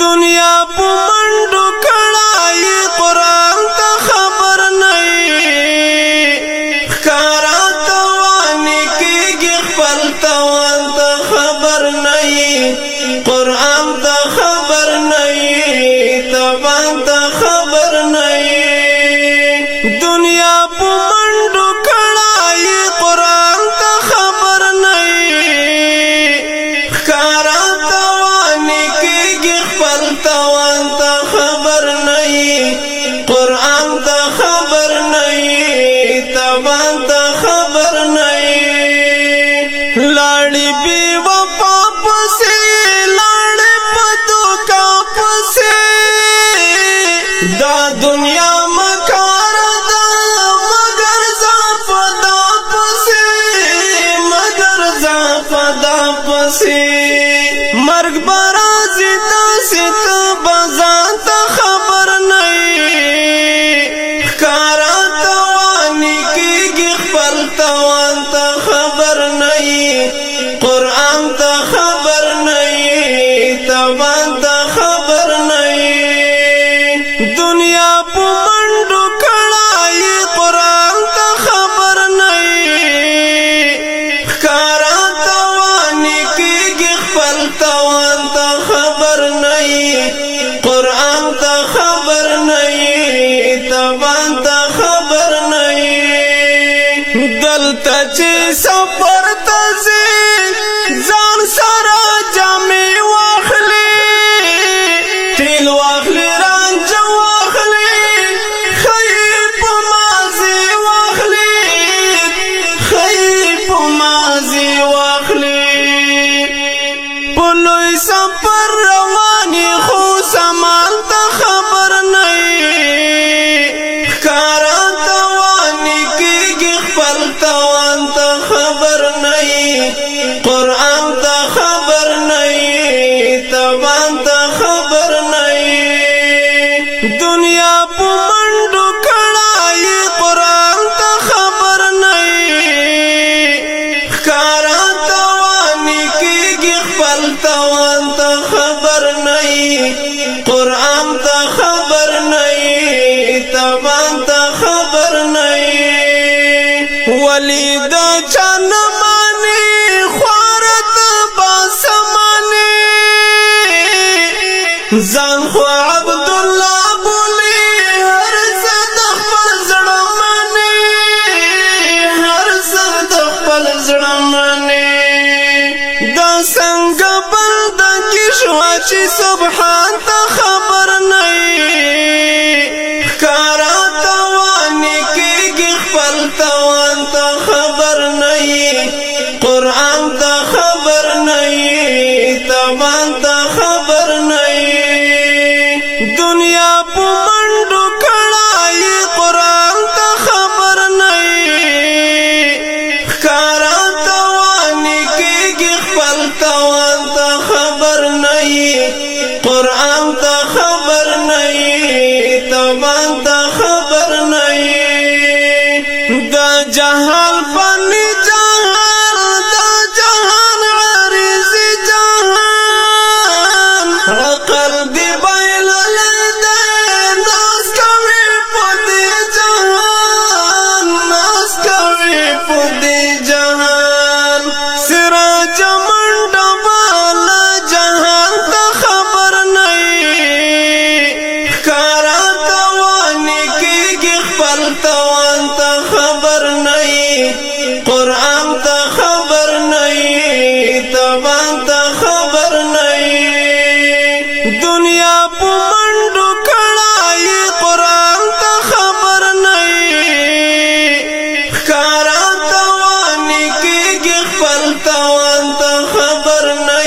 دنیا په منډو کړای قرآن ته خبر نه ښکارا توانی کېږي خپل توان ته خبر نه قرآن ته خبر نه توان ته خبر نه دنیا په منډو کړای قرآن ته خبر نه ښکارا توانی کېږي خپل توان ته خبر نه قرآن ته خبر نه توان ته خبر نه لاړې بې وفا پسې لاړې په دوکا پسې دا دنیا مکار ده مگر زه په دا پسې مگر زه په دا پسې مرګ به راځي داسې ته به ځان ته خبر نه ښکارا توانی کېږي خپل توان ته خبر نه قرآن ته خبر نه توان ته خبر نه دنیا په منډو کړای قرآن ته خبر نه ښکارا توانی کېږي خپل توان ته خبر نه قرآن ته خبر نه توان ته خبر نه دلته چې سفر ته ځې ځان سره جامې واخلې تیل واخلې رانج واخلې ښایي په مازې واخلې ښایي په مازې واخلې په لوی سفر روانې خو سامان ته خبر نه ښکارا توانی کېږي خپل توان ته خبر نه قرآن ته خبر نه توان ته خبر نه دنیا په منډو کړای قرآن ته خبر نه ښکارا توانی کېږي خپل توان ته خبر نه قرآن ته خبر نه توان ته خبر نه ولی د چا نه مانې خواره ته باسمانې ځان خو عبدالله بولي هر څه د خپل زړه منې هر څه د خپل زړه منې دا څنګه بنده کې شوه چې سبحان ته خبر نه ښکارا توانی کېږي خپل توان ته خبر نه قرآن ته خبر نه توان ته خبر نه دنیا په منډو کړای قرآن ته خبر نه ښکارا توانی کېږي خپل توان ته خبر نه قرآن ته خبر نه توان ته خبر نه دا جهال فنی جهان دا جهان عریضی جهان عقل دی بایللی دی ناس کوي په دې جهان ناس کوي په دې جهان سراج منډه والا جهان ته خبر نه ښکارا توانی کېږي خپل توان ته خبر نه قرآن ته خبر نه توان ته خبر نه دنیا په منډو کړای قرآن ته خبر نه ښکارا توانی کېږي خپل توان ته خبر نه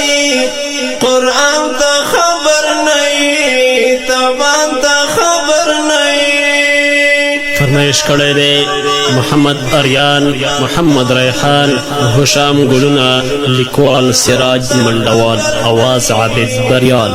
قرآن ته خبر نه توان ته خبر نه فرمایش کړی دی محمد اریان محمد ریحان هشام ګلونه لیکوال سراج منډوال آواز عابد بریال